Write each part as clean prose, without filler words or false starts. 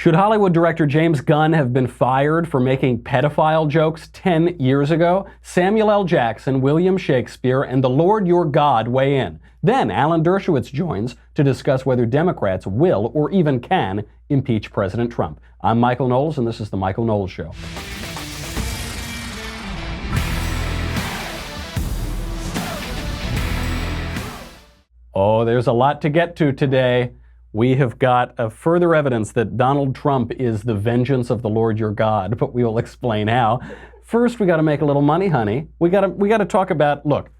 Should Hollywood director James Gunn have been fired for making pedophile jokes 10 years ago? Samuel L. Jackson, William Shakespeare, and the Lord your God weigh in. Then Alan Dershowitz joins to discuss whether Democrats will or even can impeach President Trump. I'm Michael Knowles, and this is The Michael Knowles Show. Oh, there's a lot to get to today. We have got further evidence that Donald Trump is the vengeance of the Lord your God, but we will explain how. First, we got to make a little money, honey. We got to talk about, look,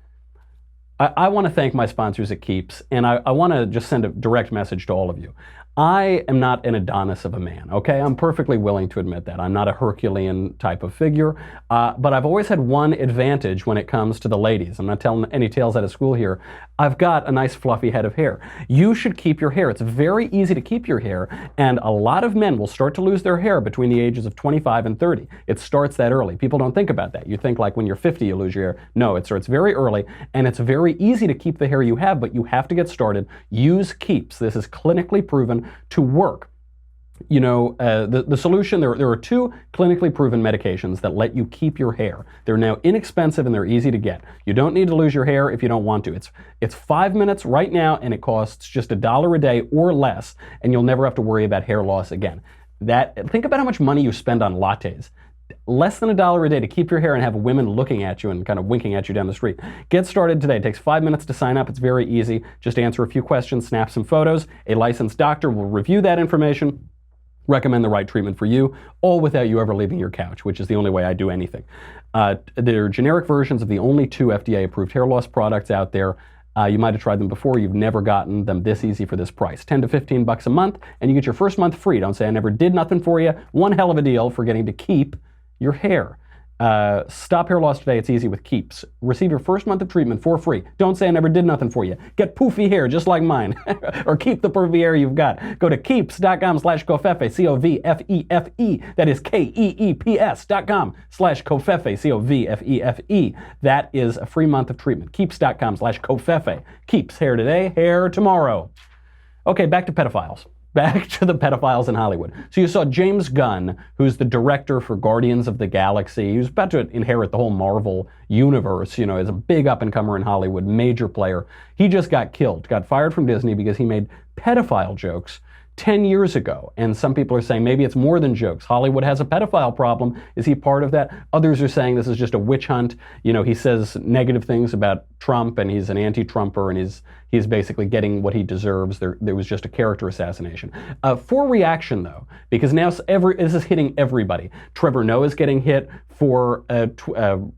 I want to thank my sponsors at Keeps, and I want to just send a direct message to all of you. I am not an Adonis of a man, okay? I'm perfectly willing to admit that. I'm not a Herculean type of figure, but I've always had one advantage when it comes to the ladies. I'm not telling any tales out of school here. I've got a nice fluffy head of hair. You should keep your hair. It's very easy to keep your hair, and a lot of men will start to lose their hair between the ages of 25 and 30. It starts that early. People don't think about that. You think like when you're 50 you lose your hair. No, it starts very early, and it's very easy to keep the hair you have, but you have to get started. Use Keeps. This is clinically proven to work. You know, the solution, there are two clinically proven medications that let you keep your hair. They're now inexpensive and they're easy to get. You don't need to lose your hair if you don't want to. It's 5 minutes right now, and it costs just $1 a day or less, and you'll never have to worry about hair loss again. Think about how much money you spend on lattes. Less than $1 a day to keep your hair and have women looking at you and kind of winking at you down the street. Get started today. It takes 5 minutes to sign up. It's very easy. Just answer a few questions, snap some photos. A licensed doctor will review that information, recommend the right treatment for you, all without you ever leaving your couch, which is the only way I do anything. There are generic versions of the only two FDA-approved hair loss products out there. You might have tried them before. You've never gotten them this easy for this price. 10 to 15 bucks a month, and you get your first month free. Don't say I never did nothing for you. One hell of a deal for getting to keep your hair. Stop hair loss today. It's easy with Keeps. Receive your first month of treatment for free. Don't say I never did nothing for you. Get poofy hair just like mine. Or keep the poofy hair you've got. Go to keeps.com/covfefe, C-O-V-F-E-F-E. That is KEEPS.com/covfefe, C-O-V-F-E-F-E. That is a free month of treatment. Keeps.com/covfefe. Keeps, hair today, hair tomorrow. Okay, back to pedophiles. Back to the pedophiles in Hollywood. So you saw James Gunn, who's the director for Guardians of the Galaxy. He was about to inherit the whole Marvel universe, you know, as a big up-and-comer in Hollywood, major player. He just got killed, got fired from Disney because he made pedophile jokes 10 years ago. And some people are saying maybe it's more than jokes. Hollywood has a pedophile problem. Is he part of that? Others are saying this is just a witch hunt. You know, he says negative things about Trump, and he's an anti-Trumper, and he's basically getting what he deserves. There was just a character assassination. For reaction, though, because now this is hitting everybody. Trevor Noah's getting hit for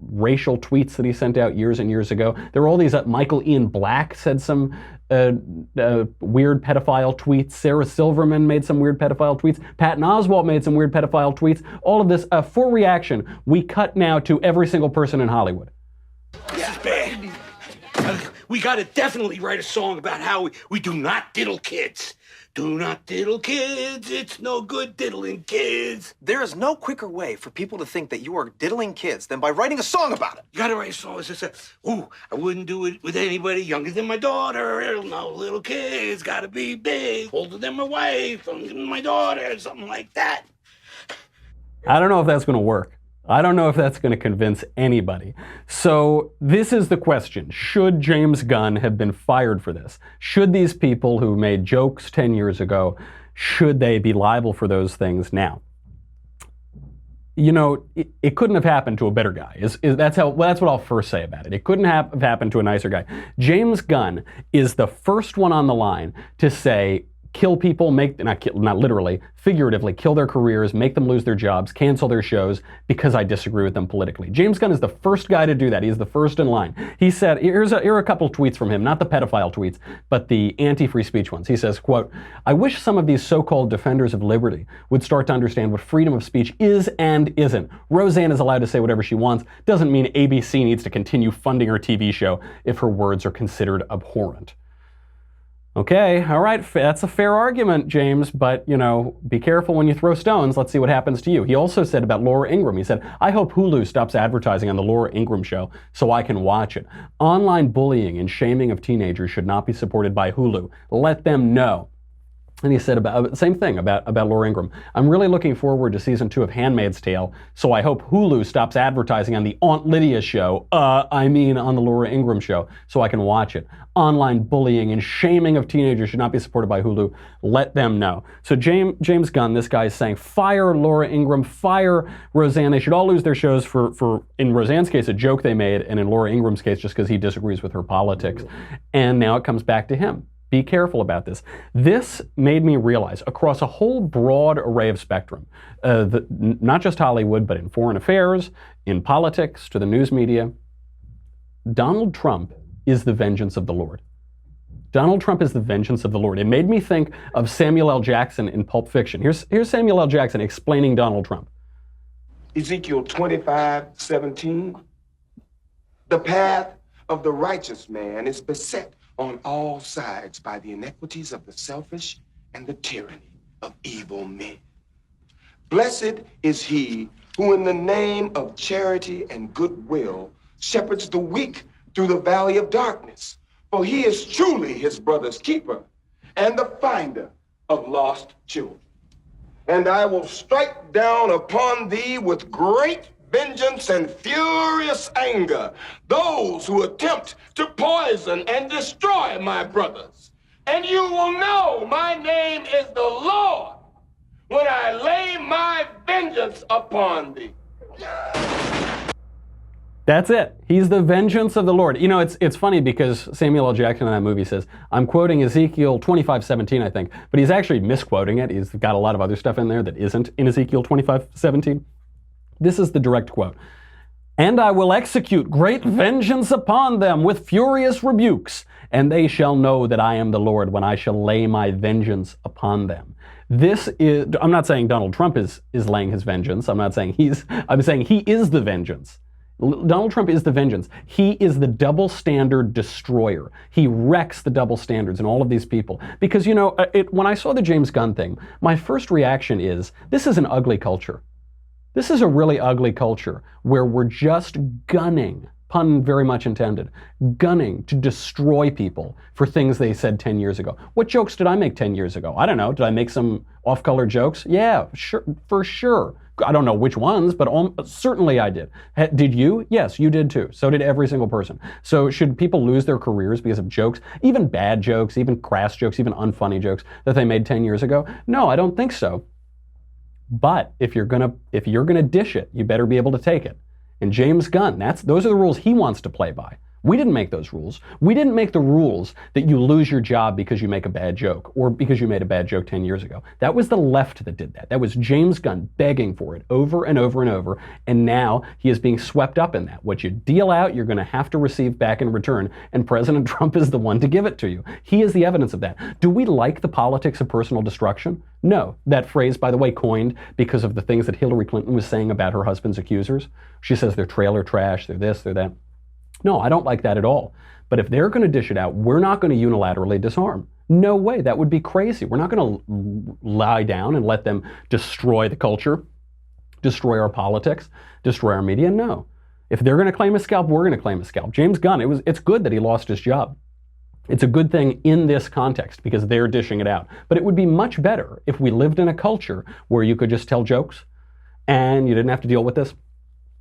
racial tweets that he sent out years and years ago. There were all these, Michael Ian Black said some weird pedophile tweets. Sarah Silverman made some weird pedophile tweets. Patton Oswalt made some weird pedophile tweets. All of this, for reaction, we cut now to every single person in Hollywood. This is bad. We gotta definitely write a song about how we do not diddle kids. Do not diddle kids, it's no good diddling kids. There is no quicker way for people to think that you are diddling kids than by writing a song about it. You gotta write a song that says, ooh, I wouldn't do it with anybody younger than my daughter. No, little kids gotta be big, older than my wife, older than my daughter, something like that. I don't know if that's gonna work. I don't know if that's going to convince anybody. So this is the question. Should James Gunn have been fired for this? Should these people who made jokes 10 years ago, should they be liable for those things now? You know, it couldn't have happened to a better guy. That's what I'll first say about it. It couldn't have happened to a nicer guy. James Gunn is the first one on the line to say, kill people, not literally, figuratively, kill their careers, make them lose their jobs, cancel their shows because I disagree with them politically. James Gunn is the first guy to do that. He's the first in line. He said, here are a couple of tweets from him, not the pedophile tweets, but the anti-free speech ones. He says, quote, I wish some of these so-called defenders of liberty would start to understand what freedom of speech is and isn't. Roseanne is allowed to say whatever she wants. Doesn't mean ABC needs to continue funding her TV show if her words are considered abhorrent. Okay, all right, that's a fair argument, James, but, you know, be careful when you throw stones. Let's see what happens to you. He also said about Laura Ingraham, he said, I hope Hulu stops advertising on the Laura Ingraham show so I can watch it. Online bullying and shaming of teenagers should not be supported by Hulu. Let them know. And he said about same thing about Laura Ingraham. I'm really looking forward to season 2 of Handmaid's Tale, so I hope Hulu stops advertising on the Aunt Lydia show, on the Laura Ingraham show, so I can watch it. Online bullying and shaming of teenagers should not be supported by Hulu. Let them know. So James Gunn, this guy is saying, fire Laura Ingraham, fire Roseanne. They should all lose their shows for in Roseanne's case, a joke they made, and in Laura Ingram's case, just because he disagrees with her politics. And now it comes back to him. Be careful about this. This made me realize across a whole broad array of spectrum, not just Hollywood, but in foreign affairs, in politics, to the news media, Donald Trump is the vengeance of the Lord. Donald Trump is the vengeance of the Lord. It made me think of Samuel L. Jackson in Pulp Fiction. Here's Samuel L. Jackson explaining Donald Trump. Ezekiel 25:17. The path of the righteous man is beset on all sides by the iniquities of the selfish and the tyranny of evil men. Blessed is he who in the name of charity and goodwill shepherds the weak through the valley of darkness, for he is truly his brother's keeper and the finder of lost children. And I will strike down upon thee with great vengeance and furious anger those who attempt to poison and destroy my brothers. And you will know my name is the Lord when I lay my vengeance upon thee. That's it. He's the vengeance of the Lord. You know, it's funny because Samuel L. Jackson in that movie says, I'm quoting Ezekiel 25:17, I think, but he's actually misquoting it. He's got a lot of other stuff in there that isn't in Ezekiel 25:17. This is the direct quote. And I will execute great vengeance upon them with furious rebukes, and they shall know that I am the Lord when I shall lay my vengeance upon them. This is, I'm not saying Donald Trump is laying his vengeance. I'm saying he is the vengeance. Donald Trump is the vengeance. He is the double standard destroyer. He wrecks the double standards in all of these people. Because, you know, when I saw the James Gunn thing, my first reaction is, this is an ugly culture. This is a really ugly culture where we're just gunning, pun very much intended, gunning to destroy people for things they said 10 years ago. What jokes did I make 10 years ago? I don't know. Did I make some off-color jokes? Yeah, sure, for sure. I don't know which ones, but certainly I did. Did you? Yes, you did too. So did every single person. So should people lose their careers because of jokes, even bad jokes, even crass jokes, even unfunny jokes that they made 10 years ago? No, I don't think so. But if you're gonna dish it, you better be able to take it. And James Gunn, those are the rules he wants to play by. We didn't make those rules. We didn't make the rules that you lose your job because you make a bad joke or because you made a bad joke 10 years ago. That was the left that did that. That was James Gunn begging for it over and over and over. And now he is being swept up in that. What you deal out, you're going to have to receive back in return. And President Trump is the one to give it to you. He is the evidence of that. Do we like the politics of personal destruction? No. That phrase, by the way, coined because of the things that Hillary Clinton was saying about her husband's accusers. She says they're trailer trash, they're this, they're that. No, I don't like that at all. But if they're going to dish it out, we're not going to unilaterally disarm. No way. That would be crazy. We're not going to lie down and let them destroy the culture, destroy our politics, destroy our media. No. If they're going to claim a scalp, we're going to claim a scalp. James Gunn, it's good that he lost his job. It's a good thing in this context because they're dishing it out. But it would be much better if we lived in a culture where you could just tell jokes and you didn't have to deal with this.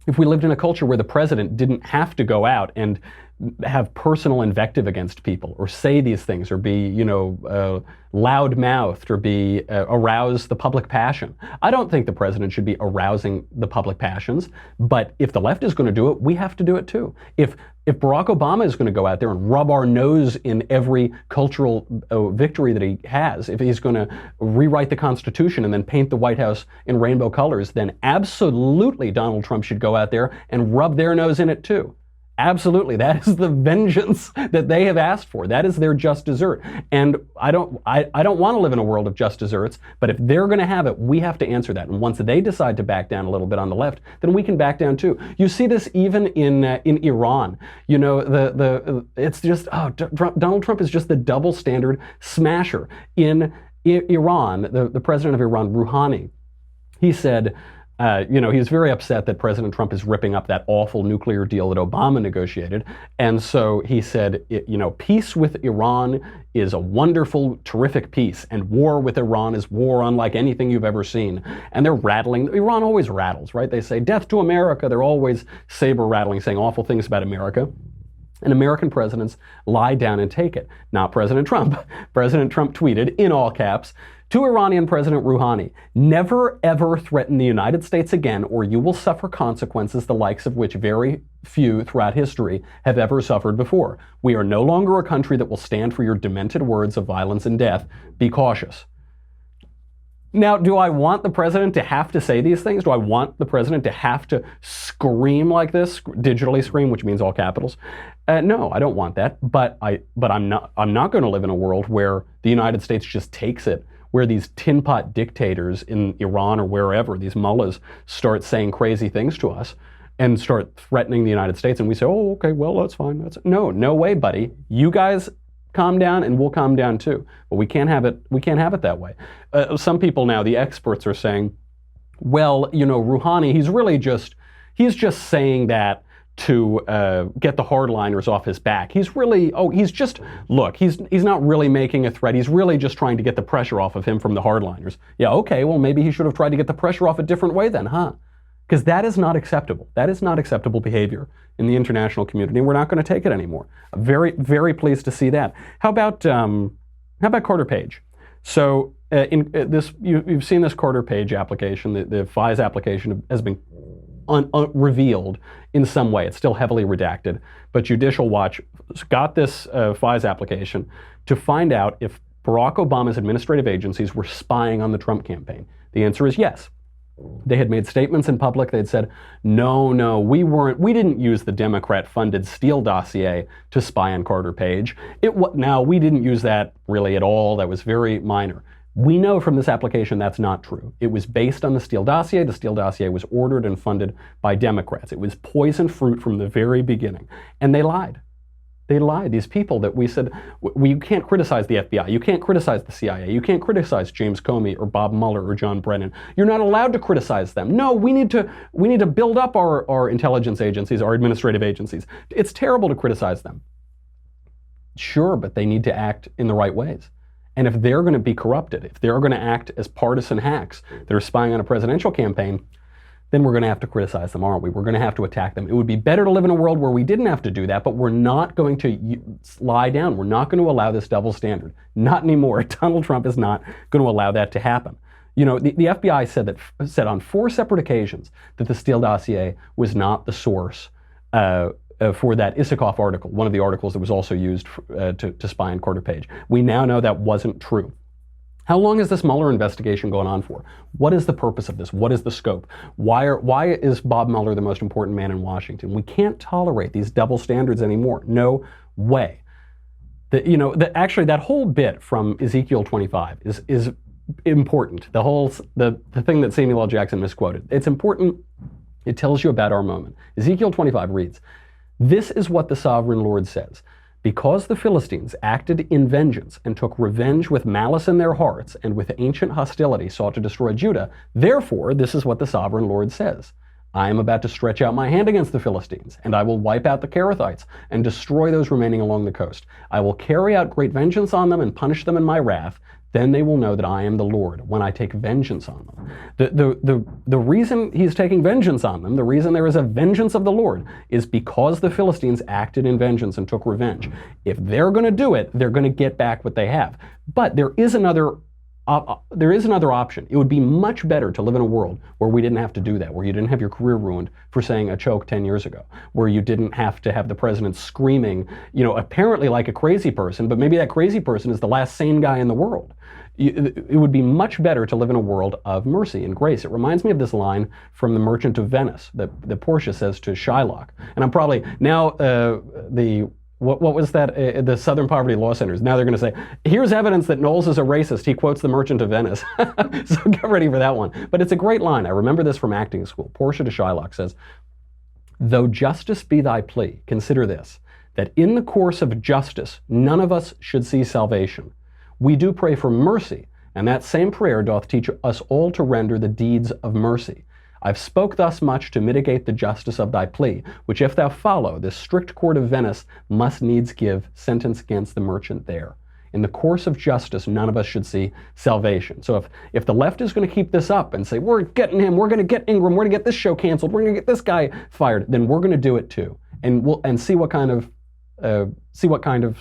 If we lived in a culture where the president didn't have to go out and have personal invective against people or say these things or be, loud-mouthed or be arouse the public passion. I don't think the president should be arousing the public passions, but if the left is going to do it, we have to do it too. If Barack Obama is going to go out there and rub our nose in every cultural victory that he has, if he's going to rewrite the Constitution and then paint the White House in rainbow colors, then absolutely Donald Trump should go out there and rub their nose in it too. Absolutely. That is the vengeance that they have asked for. That is their just dessert. And I don't want to live in a world of just desserts, but if they're going to have it, we have to answer that. And once they decide to back down a little bit on the left, then we can back down too. You see this even in Iran. You know, it's just, Donald Trump is just the double standard smasher. In Iran, the president of Iran, Rouhani, he said, He's very upset that President Trump is ripping up that awful nuclear deal that Obama negotiated. And so he said, peace with Iran is a wonderful, terrific peace. And war with Iran is war unlike anything you've ever seen. And they're rattling. Iran always rattles, right? They say, death to America. They're always saber rattling, saying awful things about America. And American presidents lie down and take it. Not President Trump. President Trump tweeted, in all caps, to Iranian President Rouhani, never ever threaten the United States again, or you will suffer consequences the likes of which very few throughout history have ever suffered before. We are no longer a country that will stand for your demented words of violence and death. Be cautious. Now, do I want the president to have to say these things? Do I want the president to have to scream like this, digitally scream, which means all capitals? No, I don't want that. But I'm not going to live in a world where the United States just takes it, where these tin pot dictators in Iran or wherever, these mullahs, start saying crazy things to us and start threatening the United States, and we say, oh, okay, well, that's fine. No way, buddy. You guys calm down and we'll calm down too. But we can't have it that way. Some people now, the experts, are saying, well, Rouhani, he's just saying that to get the hardliners off his back. He's not really making a threat. He's really just trying to get the pressure off of him from the hardliners. Yeah, okay, well, maybe he should have tried to get the pressure off a different way then, huh? Because that is not acceptable. That is not acceptable behavior in the international community. We're not going to take it anymore. I'm very, very pleased to see that. How about Carter Page? So you've seen this Carter Page application. The FISA application has been revealed in some way. It's still heavily redacted, but Judicial Watch got this FISA application to find out if Barack Obama's administrative agencies were spying on the Trump campaign. The answer is yes. They had made statements in public. They'd said, no, we didn't use the Democrat-funded Steele dossier to spy on Carter Page. We didn't use that really at all. That was very minor. We know from this application that's not true. It was based on the Steele dossier. The Steele dossier was ordered and funded by Democrats. It was poison fruit from the very beginning. And they lied. They lied. These people that we said, you can't criticize the FBI, you can't criticize the CIA, you can't criticize James Comey or Bob Mueller or John Brennan. You're not allowed to criticize them. No, we need to build up our intelligence agencies, our administrative agencies. It's terrible to criticize them. Sure, but they need to act in the right ways. And if they're going to be corrupted, if they're going to act as partisan hacks that are spying on a presidential campaign, then we're going to have to criticize them, aren't we? We're going to have to attack them. It would be better to live in a world where we didn't have to do that, but we're not going to lie down. We're not going to allow this double standard. Not anymore. Donald Trump is not going to allow that to happen. The FBI said on 4 separate occasions that the Steele dossier was not the source for that Isikoff article, one of the articles that was also used to spy on Carter Page. We now know that wasn't true. How long has this Mueller investigation gone on for? What is the purpose of this? What is the scope? Why is Bob Mueller the most important man in Washington? We can't tolerate these double standards anymore. No way. Actually, that whole bit from Ezekiel 25 is important. The thing that Samuel L. Jackson misquoted. It's important. It tells you about our moment. Ezekiel 25 reads, "This is what the sovereign Lord says. Because the Philistines acted in vengeance and took revenge with malice in their hearts and with ancient hostility sought to destroy Judah, therefore this is what the sovereign Lord says. I am about to stretch out my hand against the Philistines, and I will wipe out the Kerethites and destroy those remaining along the coast. I will carry out great vengeance on them and punish them in my wrath. Then they will know that I am the Lord when I take vengeance on them." The reason he's taking vengeance on them, the reason there is a vengeance of the Lord, is because the Philistines acted in vengeance and took revenge. If they're going to do it, they're going to get back what they have. But there is another option. It would be much better to live in a world where we didn't have to do that, where you didn't have your career ruined for saying a joke 10 years ago, where you didn't have to have the president screaming, apparently like a crazy person, but maybe that crazy person is the last sane guy in the world. It would be much better to live in a world of mercy and grace. It reminds me of this line from The Merchant of Venice that Portia says to Shylock. And I'm probably now what was that? The Southern Poverty Law Centers. Now they're going to say, here's evidence that Knowles is a racist. He quotes The Merchant of Venice. So get ready for that one. But it's a great line. I remember this from acting school. Portia to Shylock says, "Though justice be thy plea, consider this, that in the course of justice none of us should see salvation. We do pray for mercy, and that same prayer doth teach us all to render the deeds of mercy. I've spoke thus much to mitigate the justice of thy plea, which if thou follow, this strict court of Venice must needs give sentence against the merchant there. In the course of justice, none of us should see salvation. So if the left is going to keep this up and say, we're getting him, we're going to get Ingram, we're going to get this show canceled, we're going to get this guy fired, then we're going to do it too. And see what kind of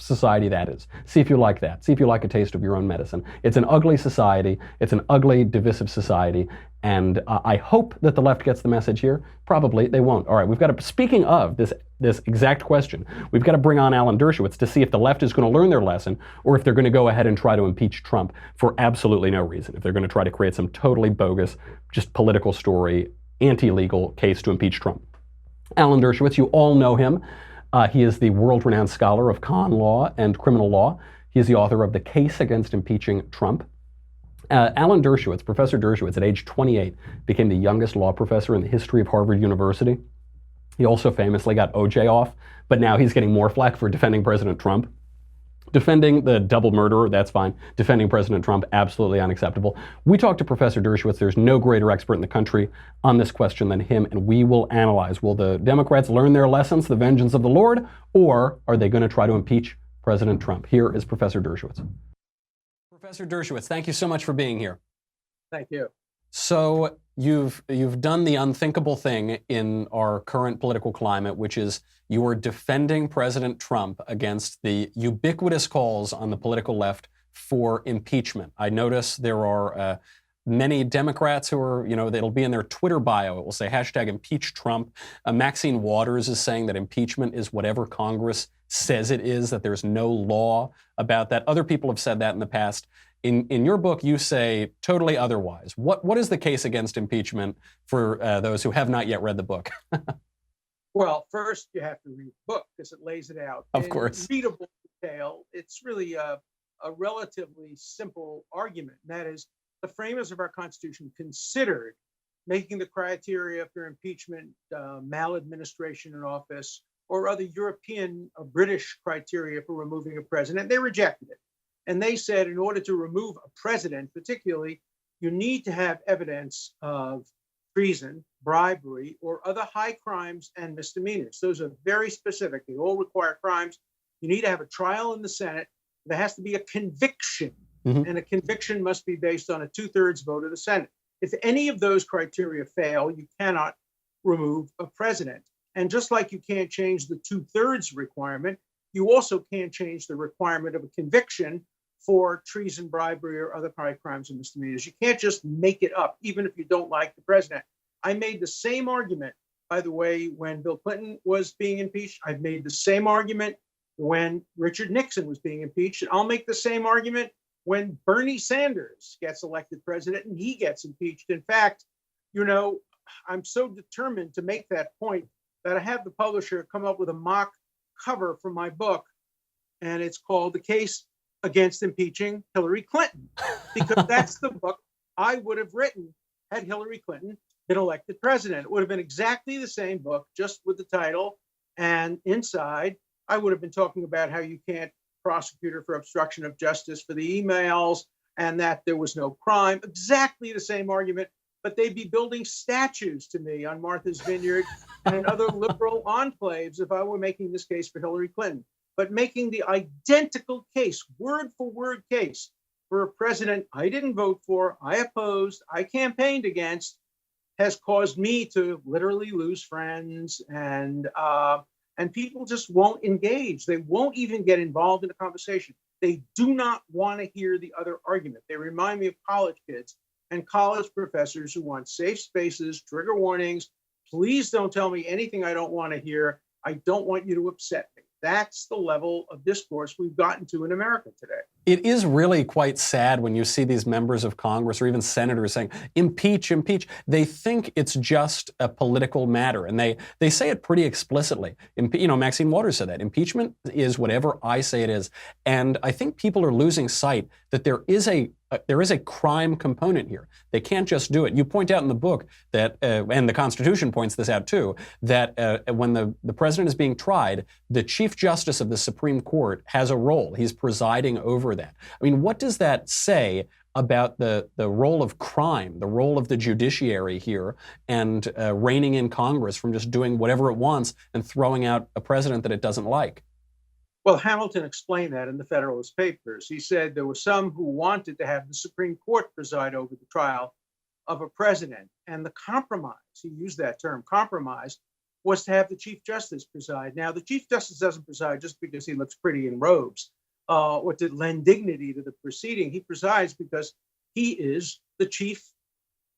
society that is. See if you like that. See if you like a taste of your own medicine. It's an ugly society. It's an ugly, divisive society. And I hope that the left gets the message here. Probably they won't. All right, we've got to, speaking of this exact question, we've got to bring on Alan Dershowitz to see if the left is going to learn their lesson or if they're going to go ahead and try to impeach Trump for absolutely no reason. If they're going to try to create some totally bogus, just political story, anti-legal case to impeach Trump. Alan Dershowitz, you all know him. He is the world-renowned scholar of con law and criminal law. He is the author of The Case Against Impeaching Trump. Alan Dershowitz, Professor Dershowitz, at age 28, became the youngest law professor in the history of Harvard University. He also famously got OJ off, but now he's getting more flack for defending President Trump. Defending the double murderer, that's fine. Defending President Trump, absolutely unacceptable. We talked to Professor Dershowitz. There's no greater expert in the country on this question than him, and we will analyze. Will the Democrats learn their lessons, the vengeance of the Lord, or are they going to try to impeach President Trump? Here is Professor Dershowitz. Professor Dershowitz, thank you so much for being here. Thank you. So you've done the unthinkable thing in our current political climate, which is you are defending President Trump against the ubiquitous calls on the political left for impeachment. I notice there are many Democrats who are, it'll be in their Twitter bio. It will say hashtag impeach Trump. Maxine Waters is saying that impeachment is whatever Congress says it is, that there's no law about that. Other people have said that in the past. In your book, you say totally otherwise. What is the case against impeachment for those who have not yet read the book? Well, first you have to read the book because it lays it out. Of course. In readable detail, it's really a relatively simple argument. And that is, the framers of our Constitution considered making the criteria for impeachment maladministration in office or other European or British criteria for removing a president. They rejected it. And they said in order to remove a president, particularly, you need to have evidence of treason, bribery, or other high crimes and misdemeanors. Those are very specific. They all require crimes. You need to have a trial in the Senate. There has to be a conviction, and a conviction must be based on a 2/3 vote of the Senate. If any of those criteria fail, you cannot remove a president. And just like you can't change the 2/3 requirement, you also can't change the requirement of a conviction for treason, bribery, or other high crimes and misdemeanors. You can't just make it up, even if you don't like the president. I made the same argument, by the way, when Bill Clinton was being impeached. I've made the same argument when Richard Nixon was being impeached. And I'll make the same argument when Bernie Sanders gets elected president and he gets impeached. In fact, I'm so determined to make that point that I have the publisher come up with a mock cover for my book, and it's called The Case Against Impeaching Hillary Clinton, because that's the book I would have written had Hillary Clinton been elected president. It would have been exactly the same book, just with the title, and inside I would have been talking about how you can't prosecute her for obstruction of justice for the emails and that there was no crime. Exactly the same argument, but they'd be building statues to me on Martha's Vineyard and other liberal enclaves if I were making this case for Hillary Clinton. But making the identical case, word for word case, for a president I didn't vote for, I opposed, I campaigned against, has caused me to literally lose friends, and people just won't engage. They won't even get involved in the conversation. They do not want to hear the other argument. They remind me of college kids and college professors who want safe spaces, trigger warnings. Please don't tell me anything I don't want to hear. I don't want you to upset me. That's the level of discourse we've gotten to in America today. It is really quite sad when you see these members of Congress or even senators saying, impeach, impeach. They think it's just a political matter, and they say it pretty explicitly. Maxine Waters said that. Impeachment is whatever I say it is. And I think people are losing sight that there is a crime component here. They can't just do it. You point out in the book that, and the Constitution points this out too, that when the president is being tried, the Chief Justice of the Supreme Court has a role. He's presiding over that. I mean, what does that say about the role of crime, the role of the judiciary here, and reining in Congress from just doing whatever it wants and throwing out a president that it doesn't like. Well, Hamilton explained that in the Federalist Papers. He said there were some who wanted to have the Supreme Court preside over the trial of a president. And the compromise, he used that term, compromise, was to have the Chief Justice preside. Now, the Chief Justice doesn't preside just because he looks pretty in robes or to lend dignity to the proceeding. He presides because he is the chief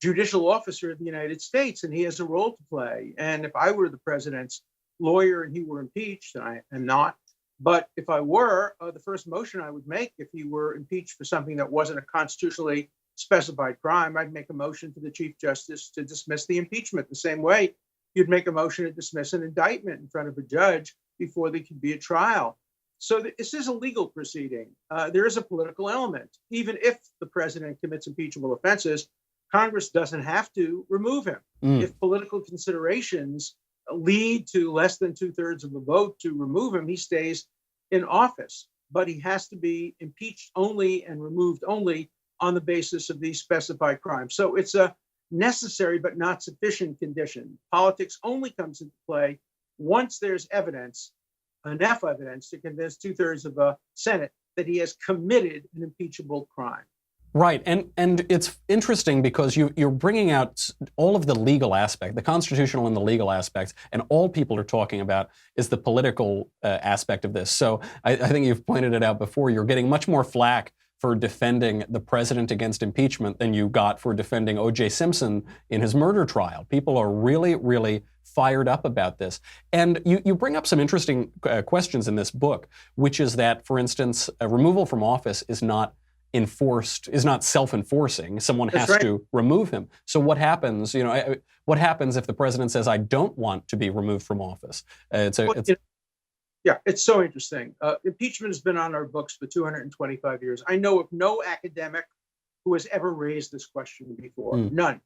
judicial officer of the United States, and he has a role to play. And if I were the president's lawyer and he were impeached, and I am not, but if I were, the first motion I would make if he were impeached for something that wasn't a constitutionally specified crime, I'd make a motion to the Chief Justice to dismiss the impeachment the same way you'd make a motion to dismiss an indictment in front of a judge before there could be a trial. So this is a legal proceeding. There is a political element. Even if the president commits impeachable offenses, Congress doesn't have to remove him. If political considerations lead to less than 2/3 of a vote to remove him, he stays in office. But he has to be impeached only and removed only on the basis of these specified crimes. So it's a necessary but not sufficient condition. Politics only comes into play once there's evidence, enough evidence to convince 2/3 of the Senate that he has committed an impeachable crime. Right, and it's interesting because you're bringing out all of the legal aspect, the constitutional and the legal aspects, and all people are talking about is the political aspect of this. So I think you've pointed it out before, you're getting much more flack for defending the president against impeachment than you got for defending O.J. Simpson in his murder trial. People are really, really fired up about this. And you bring up some interesting questions in this book, which is that, for instance, a removal from office is not self-enforcing. Someone has to remove him. So what happens, what happens if the president says, I don't want to be removed from office? It's so interesting. Impeachment has been on our books for 225 years. I know of no academic who has ever raised this question before. None.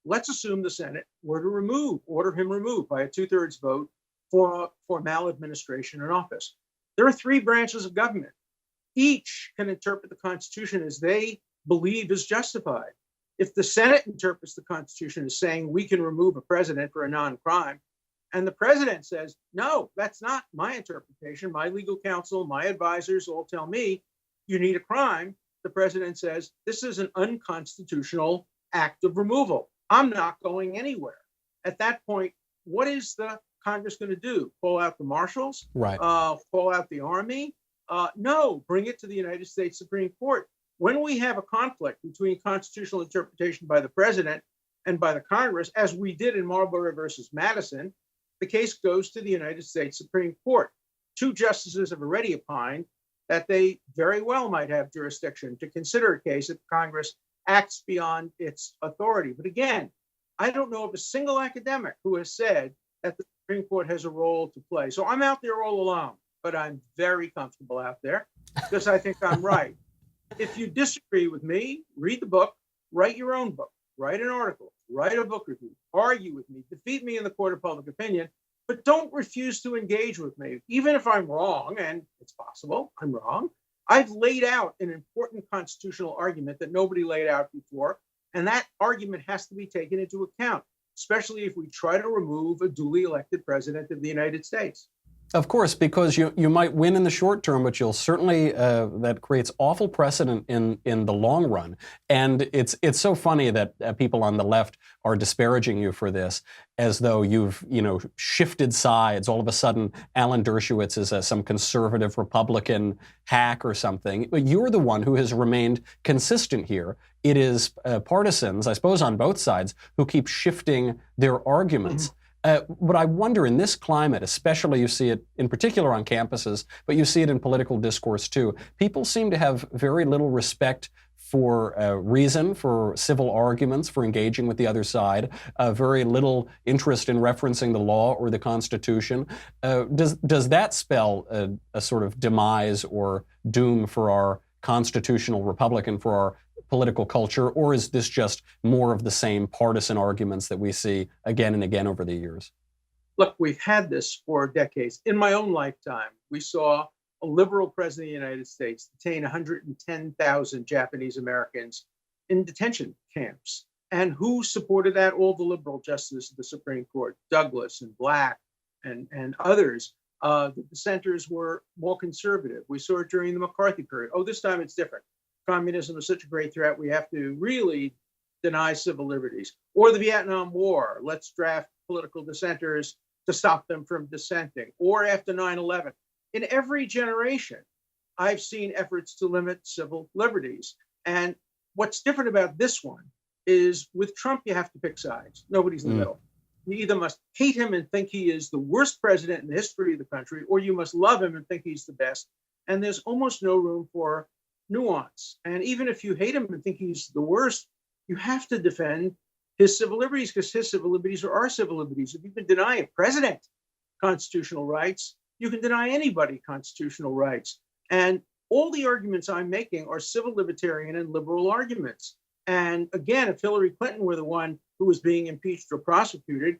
Let's assume the Senate were to order him removed by a 2/3 vote for maladministration in office. There are 3 branches of government. Each can interpret the Constitution as they believe is justified. If the Senate interprets the Constitution as saying we can remove a president for a non-crime, and the president says, no, that's not my interpretation, my legal counsel, my advisors all tell me you need a crime, the president says, this is an unconstitutional act of removal. I'm not going anywhere. At that point, what is the Congress going to do? Call out the marshals? Right. Call out the army? No, bring it to the United States Supreme Court. When we have a conflict between constitutional interpretation by the president and by the Congress, as we did in Marlborough versus Madison, the case goes to the United States Supreme Court. 2 justices have already opined that they very well might have jurisdiction to consider a case if Congress acts beyond its authority. But again, I don't know of a single academic who has said that the Supreme Court has a role to play. So I'm out there all alone, but I'm very comfortable out there because I think I'm right. If you disagree with me, read the book, write your own book, write an article, write a book review, argue with me, defeat me in the court of public opinion, but don't refuse to engage with me. Even if I'm wrong, and it's possible I'm wrong, I've laid out an important constitutional argument that nobody laid out before, and that argument has to be taken into account, especially if we try to remove a duly elected president of the United States. Of course, because you might win in the short term, but you'll certainly, that creates awful precedent in the long run. And it's so funny that people on the left are disparaging you for this, as though you've, shifted sides. All of a sudden, Alan Dershowitz is some conservative Republican hack or something. But you're the one who has remained consistent here. It is partisans, I suppose, on both sides who keep shifting their arguments. But I wonder, in this climate, especially you see it in particular on campuses, but you see it in political discourse too, people seem to have very little respect for reason, for civil arguments, for engaging with the other side, very little interest in referencing the law or the Constitution. Does that spell a sort of demise or doom for our constitutional republic and for our political culture, or is this just more of the same partisan arguments that we see again and again over the years? Look, we've had this for decades. In my own lifetime, we saw a liberal president of the United States, detain 110,000 Japanese Americans in detention camps. And who supported that? All the liberal justices of the Supreme Court, Douglas and Black and others. The dissenters were more conservative. We saw it during the McCarthy period. Oh, this time it's different. Communism is such a great threat. We have to really deny civil liberties. Or the Vietnam War. Let's draft political dissenters to stop them from dissenting. Or after 9/11. In every generation, I've seen efforts to limit civil liberties. And what's different about this one is with Trump, you have to pick sides. Nobody's in the middle. You either must hate him and think he is the worst president in the history of the country, or you must love him and think he's the best. And there's almost no room for nuance. And even if you hate him and think he's the worst, you have to defend his civil liberties, because his civil liberties are our civil liberties. If you can deny a president constitutional rights, you can deny anybody constitutional rights. And all the arguments I'm making are civil libertarian and liberal arguments. And again, if Hillary Clinton were the one who was being impeached or prosecuted,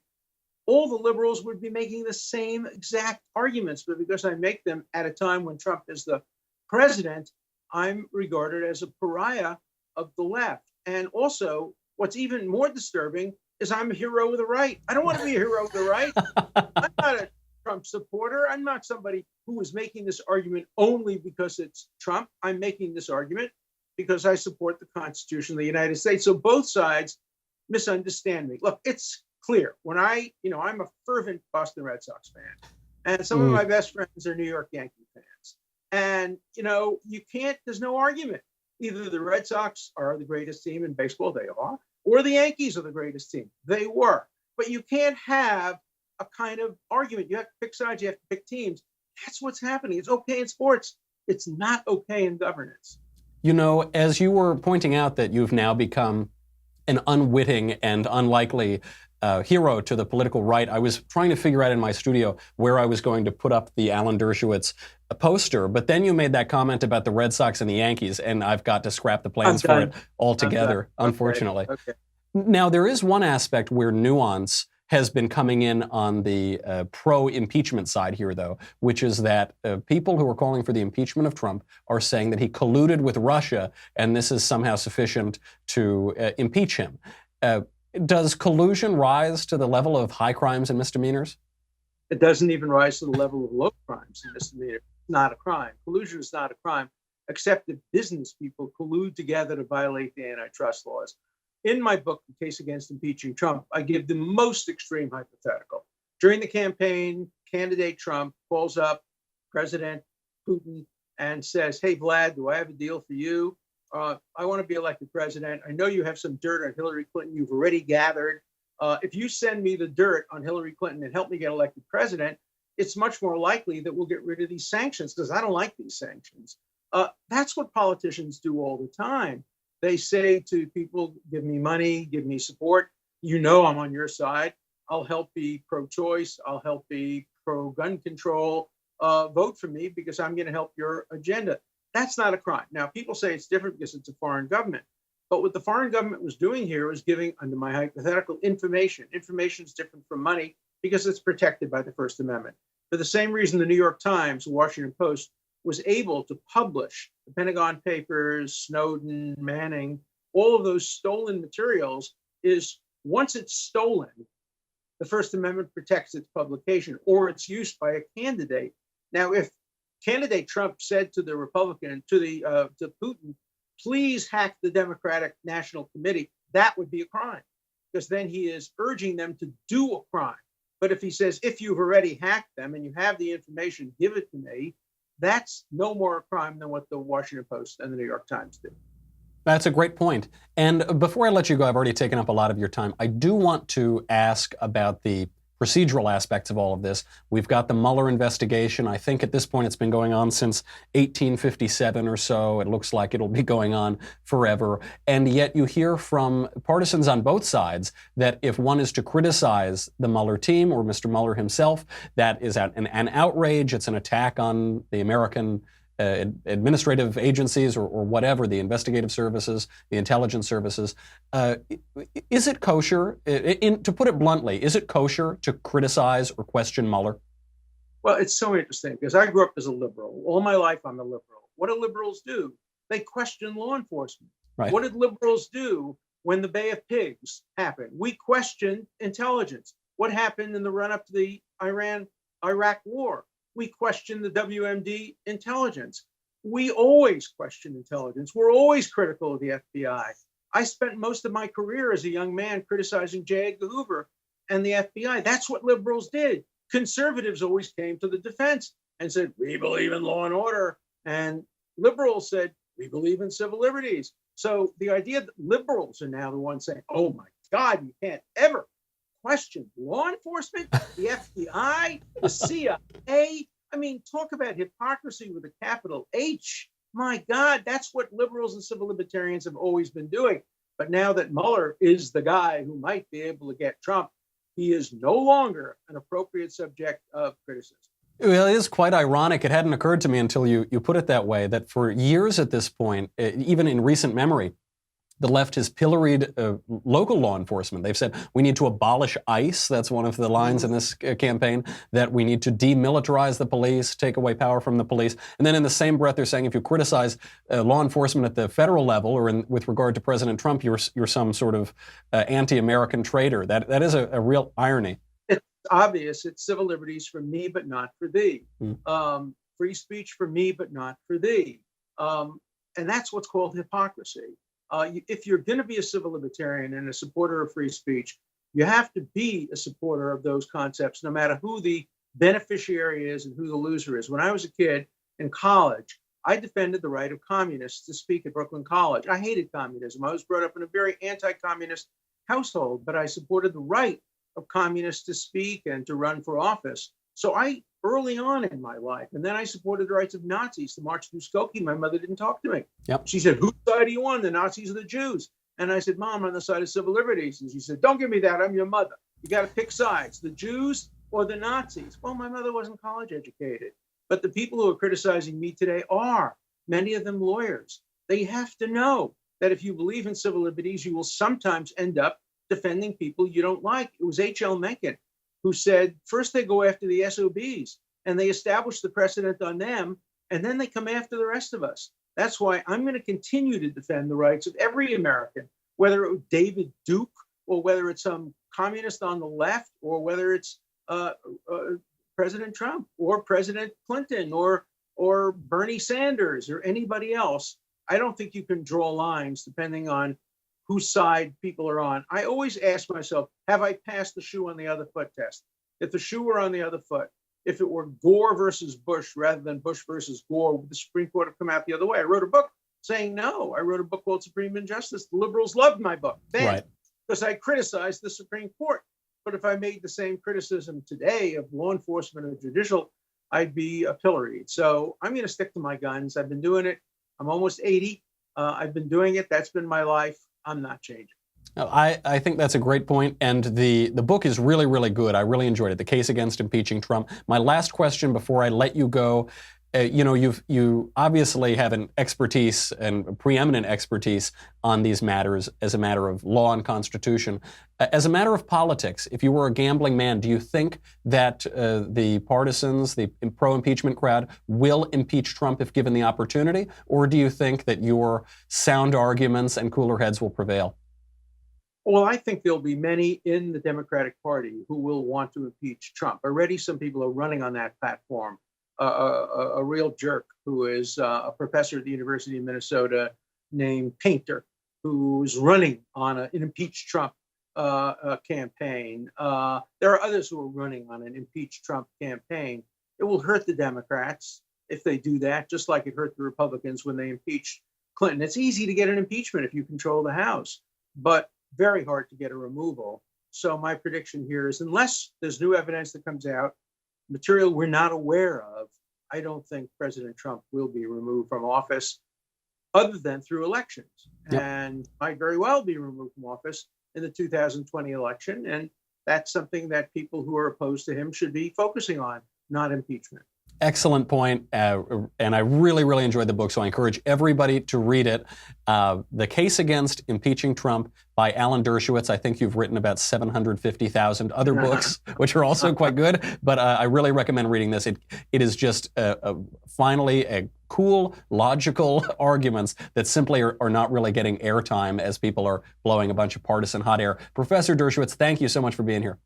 all the liberals would be making the same exact arguments. But because I make them at a time when Trump is the president, I'm regarded as a pariah of the left. And also, what's even more disturbing is I'm a hero of the right. I don't want to be a hero of the right. I'm not a Trump supporter. I'm not somebody who is making this argument only because it's Trump. I'm making this argument because I support the Constitution of the United States. So both sides misunderstand me. Look, it's clear. When I'm a fervent Boston Red Sox fan, and some of my best friends are New York Yankee fans. And, there's no argument. Either the Red Sox are the greatest team in baseball, they are, or the Yankees are the greatest team, they were. But you can't have a kind of argument. You have to pick sides, you have to pick teams. That's what's happening. It's okay in sports. It's not okay in governance. As you were pointing out that you've now become an unwitting and unlikely hero to the political right, I was trying to figure out in my studio where I was going to put up the Alan Dershowitz poster, but then you made that comment about the Red Sox and the Yankees, and I've got to scrap the plans for it altogether, unfortunately. Okay. Now, there is one aspect where nuance has been coming in on the pro-impeachment side here, though, which is that people who are calling for the impeachment of Trump are saying that he colluded with Russia, and this is somehow sufficient to impeach him. Does collusion rise to the level of high crimes and misdemeanors? It doesn't even rise to the level of low crimes and misdemeanors. It's not a crime. Collusion is not a crime, except if business people collude together to violate the antitrust laws. In my book, The Case Against Impeaching Trump, I give the most extreme hypothetical. During the campaign, candidate Trump calls up President Putin and says, "Hey, Vlad, do I have a deal for you? I want to be elected president. I know you have some dirt on Hillary Clinton you've already gathered. If you send me the dirt on Hillary Clinton and help me get elected president, it's much more likely that we'll get rid of these sanctions, because I don't like these sanctions." That's what politicians do all the time. They say to people, "Give me money, give me support. I'm on your side. I'll help be pro-choice. I'll help be pro-gun control. Vote for me because I'm going to help your agenda." That's not a crime. Now, people say it's different because it's a foreign government. But what the foreign government was doing here was giving, under my hypothetical, information. Information is different from money because it's protected by the First Amendment. For the same reason, the New York Times, the Washington Post, was able to publish the Pentagon Papers, Snowden, Manning, all of those stolen materials, is once it's stolen, the First Amendment protects its publication or its use by a candidate. Now, if candidate Trump said to the Republican, to Putin, "Please hack the Democratic National Committee," that would be a crime, because then he is urging them to do a crime. But if he says, "If you've already hacked them and you have the information, give it to me," that's no more a crime than what the Washington Post and the New York Times do. That's a great point. And before I let you go, I've already taken up a lot of your time. I do want to ask about the procedural aspects of all of this. We've got the Mueller investigation. I think at this point it's been going on since 1857 or so. It looks like it'll be going on forever. And yet you hear from partisans on both sides that if one is to criticize the Mueller team or Mr. Mueller himself, that is an outrage. It's an attack on the American administrative agencies or whatever, the investigative services, the intelligence services. Is it kosher, to put it bluntly, is it kosher to criticize or question Mueller? Well, it's so interesting because I grew up as a liberal. All my life, I'm a liberal. What do liberals do? They question law enforcement. Right. What did liberals do when the Bay of Pigs happened? We questioned intelligence. What happened in the run up to the Iran-Iraq war? We questioned the WMD intelligence. We always question intelligence. We're always critical of the FBI. I spent most of my career as a young man criticizing J. Edgar Hoover and the FBI. That's what liberals did. Conservatives always came to the defense and said, we believe in law and order. And liberals said, we believe in civil liberties. So the idea that liberals are now the ones saying, oh my God, you can't ever question law enforcement, the FBI, the CIA. I mean, talk about hypocrisy with a capital H. My God, that's what liberals and civil libertarians have always been doing. But now that Mueller is the guy who might be able to get Trump, he is no longer an appropriate subject of criticism. Well, it is quite ironic. It hadn't occurred to me until you put it that way, that for years at this point, even in recent memory, the left has pilloried local law enforcement. They've said we need to abolish ICE. That's one of the lines in this campaign, that we need to demilitarize the police, take away power from the police. And then in the same breath, they're saying if you criticize law enforcement at the federal level or with regard to President Trump, you're some sort of anti-American traitor. That is a real irony. It's obvious. It's civil liberties for me, but not for thee. Free speech for me, but not for thee. And that's what's called hypocrisy. If you're going to be a civil libertarian and a supporter of free speech, you have to be a supporter of those concepts, no matter who the beneficiary is and who the loser is. When I was a kid in college, I defended the right of communists to speak at Brooklyn College. I hated communism. I was brought up in a very anti-communist household, but I supported the right of communists to speak and to run for office. So I, early on in my life, and then I supported the rights of Nazis to march through Skokie. My mother didn't talk to me. Yep. She said, whose side are you on, the Nazis or the Jews? And I said, Mom, I'm on the side of civil liberties. And she said, don't give me that. I'm your mother. You got to pick sides, the Jews or the Nazis. Well, my mother wasn't college educated. But the people who are criticizing me today are, many of them lawyers. They have to know that if you believe in civil liberties, you will sometimes end up defending people you don't like. It was H.L. Mencken who said, first they go after the SOBs and they establish the precedent on them, and then they come after the rest of us. That's why I'm going to continue to defend the rights of every American, whether it was David Duke or whether it's some communist on the left or whether it's President Trump or President Clinton or Bernie Sanders or anybody else. I don't think you can draw lines depending on whose side people are on. I always ask myself, have I passed the shoe on the other foot test? If the shoe were on the other foot, if it were Gore versus Bush rather than Bush versus Gore, would the Supreme Court have come out the other way? I wrote a book saying no. I wrote a book called Supreme Injustice. The liberals loved my book then because I criticized the Supreme Court. But if I made the same criticism today of law enforcement or judicial, I'd be pilloried. So I'm going to stick to my guns. I've been doing it. I'm almost 80. I've been doing it. That's been my life. I'm not changing. I think that's a great point, and the book is really, really good. I really enjoyed it, The Case Against Impeaching Trump. My last question before I let you go, you obviously have an expertise and preeminent expertise on these matters as a matter of law and constitution. As a matter of politics, if you were a gambling man, do you think that the partisans, the pro-impeachment crowd, will impeach Trump if given the opportunity? Or do you think that your sound arguments and cooler heads will prevail? Well, I think there'll be many in the Democratic Party who will want to impeach Trump. Already some people are running on that platform. A real jerk who is a professor at the University of Minnesota named Painter, who's running on an impeach Trump campaign. There are others who are running on an impeach Trump campaign. It will hurt the Democrats if they do that, just like it hurt the Republicans when they impeached Clinton. It's easy to get an impeachment if you control the House, but very hard to get a removal. So my prediction here is, unless there's new evidence that comes out, material we're not aware of, I don't think President Trump will be removed from office other than through elections. Yep. And might very well be removed from office in the 2020 election. And that's something that people who are opposed to him should be focusing on, not impeachment. excellent point, and I really, really enjoyed the book, so I encourage everybody to read it. The Case Against Impeaching Trump by Alan Dershowitz. I think you've written about 750,000 other books, which are also quite good, but I really recommend reading this. It is just finally a cool, logical arguments that simply are not really getting airtime as people are blowing a bunch of partisan hot air. Professor Dershowitz, thank you so much for being here.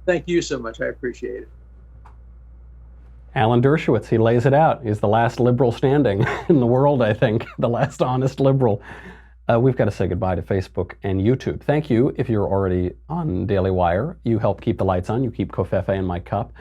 Thank you so much. I appreciate it. Alan Dershowitz, he lays it out. He's the last liberal standing in the world, I think, the last honest liberal. We've got to say goodbye to Facebook and YouTube. Thank you if you're already on Daily Wire. You help keep the lights on. You keep Covfefe in my cup.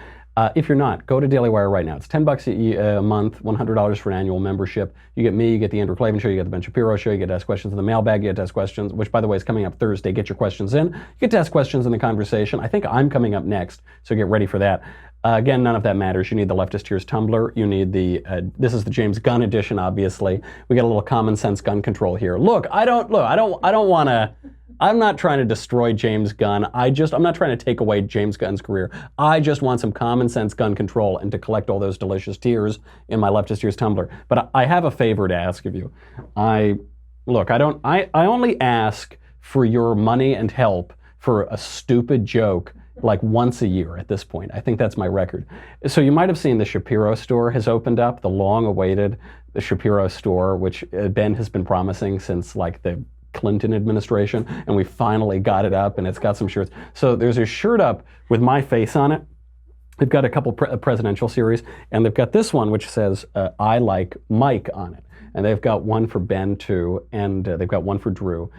If you're not, go to Daily Wire right now. It's $10 a month, $100 for an annual membership. You get me, you get the Andrew Klavan Show, you get the Ben Shapiro Show, you get to ask questions in the mailbag, you get to ask questions, which by the way is coming up Thursday. Get your questions in. You get to ask questions in the conversation. I think I'm coming up next, so get ready for that. Again, none of that matters. You need the Leftist Tears Tumblr. You need the, this is the James Gunn edition, obviously. We got a little common sense gun control here. I don't want to, I'm not trying to destroy James Gunn. I'm not trying to take away James Gunn's career. I just want some common sense gun control and to collect all those delicious tears in my Leftist Tears Tumblr. But I have a favor to ask of you. I only ask for your money and help for a stupid joke like once a year at this point. I think that's my record. So you might have seen the Shapiro store has opened up, the long-awaited Shapiro store, which Ben has been promising since like the Clinton administration, and we finally got it up, and it's got some shirts. So there's a shirt up with my face on it. They've got a couple presidential series, and they've got this one which says I like Mike on it. And they've got one for Ben too, and they've got one for Drew.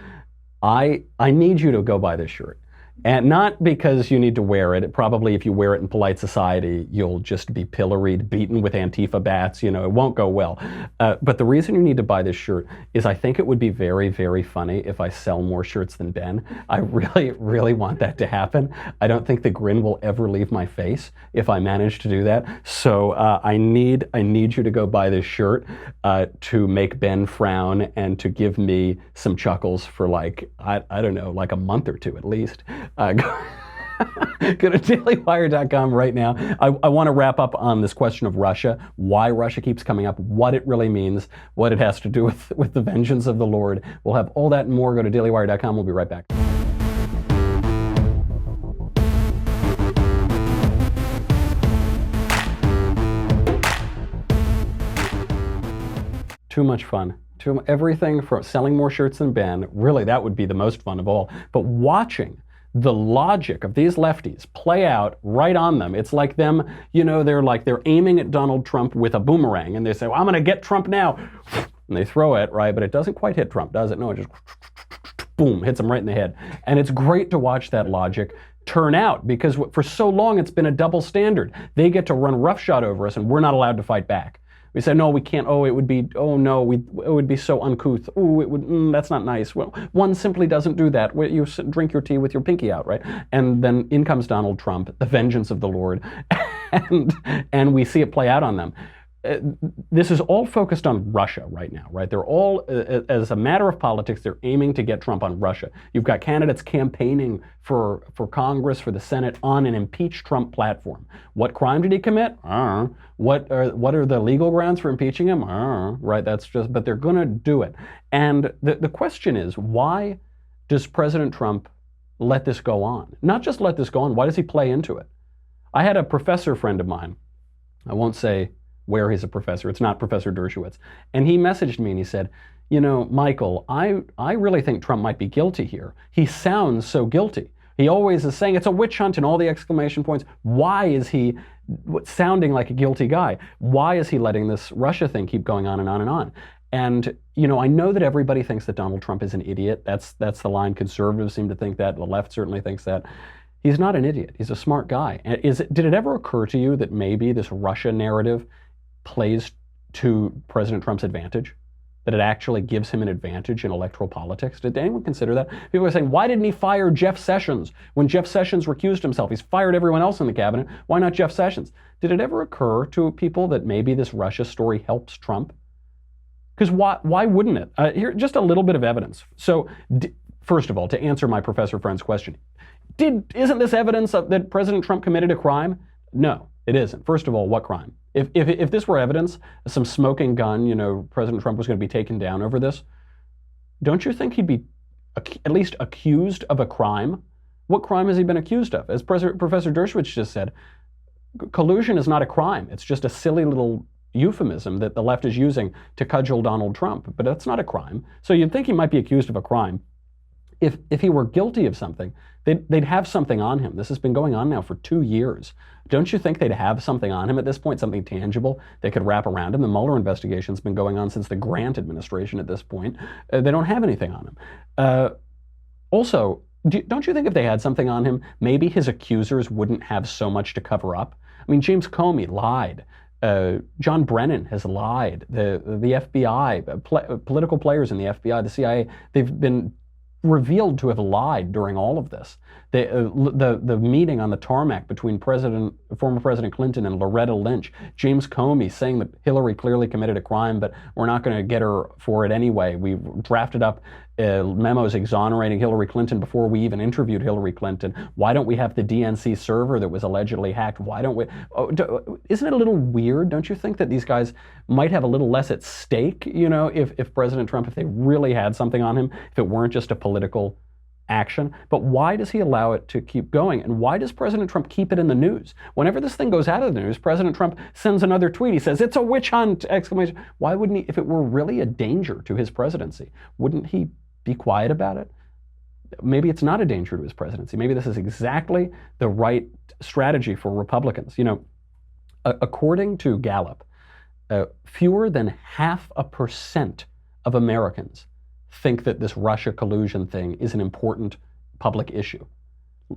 I need you to go buy this shirt. And not because you need to wear it. Probably if you wear it in polite society, you'll just be pilloried, beaten with Antifa bats. You know, it won't go well. But the reason you need to buy this shirt is I think it would be very, very funny if I sell more shirts than Ben. I really, really want that to happen. I don't think the grin will ever leave my face if I manage to do that. So I need you to go buy this shirt to make Ben frown and to give me some chuckles for like, I don't know, like a month or two at least. Go to dailywire.com right now. I want to wrap up on this question of Russia, why Russia keeps coming up, what it really means, what it has to do with the vengeance of the Lord. We'll have all that and more. Go to dailywire.com. We'll be right back. Too much fun. Everything from selling more shirts than Ben, really that would be the most fun of all. But watching the logic of these lefties play out right on them. It's like them, you know, they're aiming at Donald Trump with a boomerang and they say, well, I'm going to get Trump now. And they throw it, right? But it doesn't quite hit Trump, does it? No, it just boom, hits him right in the head. And it's great to watch that logic turn out because for so long it's been a double standard. They get to run roughshod over us and we're not allowed to fight back. We say, no, we can't. Oh, it would be, oh no, it would be so uncouth. Oh, it would, that's not nice. Well, one simply doesn't do that. You drink your tea with your pinky out, right? And then in comes Donald Trump, the vengeance of the Lord, and we see it play out on them. This is all focused on Russia right now, right? They're all, as a matter of politics, they're aiming to get Trump on Russia. You've got candidates campaigning for Congress, for the Senate on an impeach Trump platform. What crime did he commit? What are the legal grounds for impeaching him? Right, that's just, but they're gonna do it. And the question is, why does President Trump let this go on? Not just let this go on, why does he play into it? I had a professor friend of mine, I won't say where he's a professor, it's not Professor Dershowitz, and he messaged me and he said, you know, Michael, I really think Trump might be guilty here. He sounds so guilty. He always is saying it's a witch hunt and all the exclamation points. Why is he sounding like a guilty guy? Why is he letting this Russia thing keep going on and on and on? And, you know, I know that everybody thinks that Donald Trump is an idiot. That's the line. Conservatives seem to think that. The left certainly thinks that. He's not an idiot. He's a smart guy. Did it ever occur to you that maybe this Russia narrative plays to President Trump's advantage? That it actually gives him an advantage in electoral politics? Did anyone consider that? People are saying, why didn't he fire Jeff Sessions when Jeff Sessions recused himself? He's fired everyone else in the cabinet. Why not Jeff Sessions? Did it ever occur to people that maybe this Russia story helps Trump? Because why wouldn't it? Here, just a little bit of evidence. So, first of all, to answer my professor friend's question, isn't this evidence that President Trump committed a crime? No, it isn't. First of all, what crime? If this were evidence, some smoking gun, President Trump was going to be taken down over this, don't you think he'd be at least accused of a crime? What crime has he been accused of? As Professor Dershowitz just said, collusion is not a crime. It's just a silly little euphemism that the left is using to cudgel Donald Trump, but that's not a crime. So you'd think he might be accused of a crime. If he were guilty of something, they'd have something on him. This has been going on now for 2 years. Don't you think they'd have something on him at this point, something tangible they could wrap around him? The Mueller investigation's been going on since the Grant administration at this point. They don't have anything on him. Also, don't you think if they had something on him, maybe his accusers wouldn't have so much to cover up? I mean, James Comey lied. John Brennan has lied. The FBI, political players in the FBI, the CIA, they've been revealed to have lied during all of this. The meeting on the tarmac between former President Clinton and Loretta Lynch, James Comey saying that Hillary clearly committed a crime, but we're not going to get her for it anyway. We drafted up memos exonerating Hillary Clinton before we even interviewed Hillary Clinton. Why don't we have the DNC server that was allegedly hacked? Why don't we? Isn't it a little weird? Don't you think that these guys might have a little less at stake, if President Trump, if they really had something on him, if it weren't just a political action? But why does he allow it to keep going? And why does President Trump keep it in the news? Whenever this thing goes out of the news, President Trump sends another tweet. He says, "It's a witch hunt!" Exclamation. Why wouldn't he, if it were really a danger to his presidency, wouldn't he be quiet about it? Maybe it's not a danger to his presidency. Maybe this is exactly the right strategy for Republicans. According to Gallup, fewer than 0.5% of Americans think that this Russia collusion thing is an important public issue.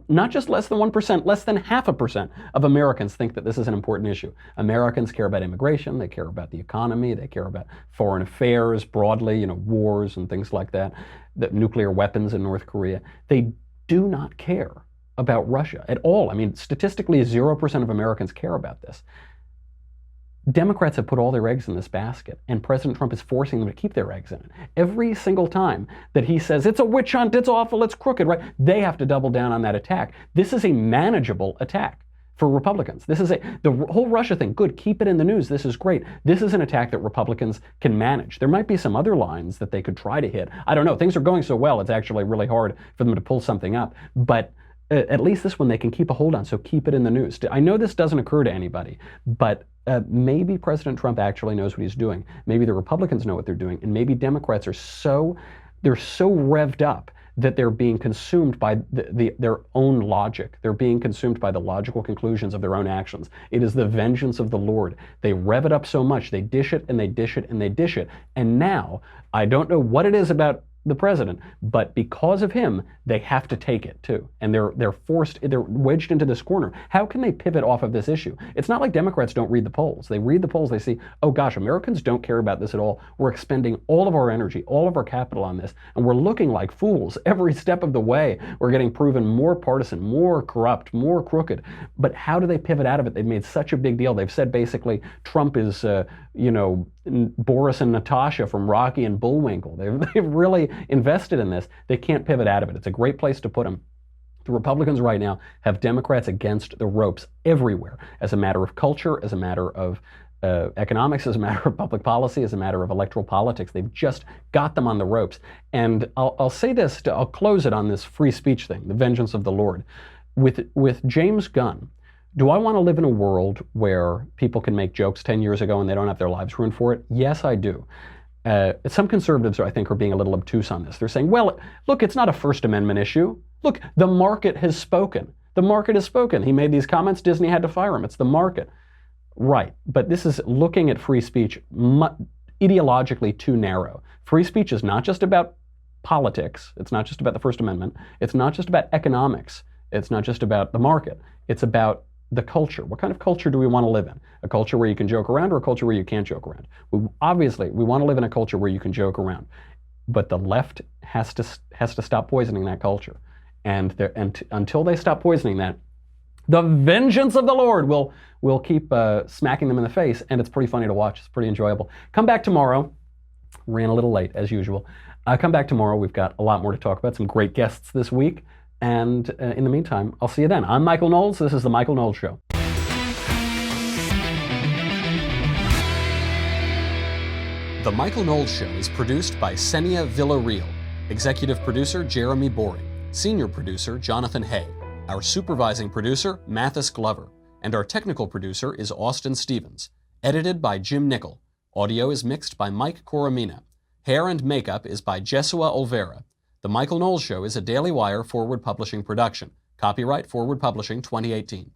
Not just less than 1%, less than 0.5% of Americans think that this is an important issue. Americans care about immigration, they care about the economy, they care about foreign affairs broadly, wars and things like that, the nuclear weapons in North Korea. They do not care about Russia at all. I mean, statistically, 0% of Americans care about this. Democrats have put all their eggs in this basket, and President Trump is forcing them to keep their eggs in it. Every single time that he says, it's a witch hunt, it's awful, it's crooked, right? They have to double down on that attack. This is a manageable attack for Republicans. The whole Russia thing, good, keep it in the news, this is great. This is an attack that Republicans can manage. There might be some other lines that they could try to hit. I don't know, things are going so well, it's actually really hard for them to pull something up. But at least this one they can keep a hold on, so keep it in the news. I know this doesn't occur to anybody, but maybe President Trump actually knows what he's doing. Maybe the Republicans know what they're doing, and maybe Democrats are they're so revved up that they're being consumed by their own logic. They're being consumed by the logical conclusions of their own actions. It is the vengeance of the Lord. They rev it up so much, they dish it and they dish it and they dish it. And now, I don't know what it is about the president, but because of him, they have to take it too. And they're wedged into this corner. How can they pivot off of this issue? It's not like Democrats don't read the polls. They read the polls, they see, oh gosh, Americans don't care about this at all. We're expending all of our energy, all of our capital on this, and we're looking like fools every step of the way. We're getting proven more partisan, more corrupt, more crooked. But how do they pivot out of it? They've made such a big deal. They've said basically Trump is, Boris and Natasha from Rocky and Bullwinkle. They've really invested in this. They can't pivot out of it. It's a great place to put them. The Republicans right now have Democrats against the ropes everywhere, as a matter of culture, as a matter of economics, as a matter of public policy, as a matter of electoral politics. They've just got them on the ropes. And I'll say this, I'll close it on this free speech thing, the vengeance of the Lord. With James Gunn, do I want to live in a world where people can make jokes 10 years ago and they don't have their lives ruined for it? Yes, I do. Some conservatives, I think, are being a little obtuse on this. They're saying, well, look, it's not a First Amendment issue. Look, the market has spoken. The market has spoken. He made these comments, Disney had to fire him. It's the market. Right, but this is looking at free speech ideologically too narrow. Free speech is not just about politics. It's not just about the First Amendment. It's not just about economics. It's not just about the market. It's about the culture. What kind of culture do we want to live in? A culture where you can joke around or a culture where you can't joke around? Obviously, we want to live in a culture where you can joke around. But the left has to stop poisoning that culture. And until they stop poisoning that, the vengeance of the Lord will keep smacking them in the face. And it's pretty funny to watch. It's pretty enjoyable. Come back tomorrow. Ran a little late, as usual. Come back tomorrow. We've got a lot more to talk about. Some great guests this week. And in the meantime, I'll see you then. I'm Michael Knowles. This is The Michael Knowles Show. The Michael Knowles Show is produced by Senia Villarreal, executive producer Jeremy Boring, senior producer Jonathan Hay, our supervising producer Mathis Glover, and our technical producer is Austin Stevens, edited by Jim Nickel. Audio is mixed by Mike Coromina. Hair and makeup is by Jesua Olvera. The Michael Knowles Show is a Daily Wire Forward Publishing production. Copyright Forward Publishing 2018.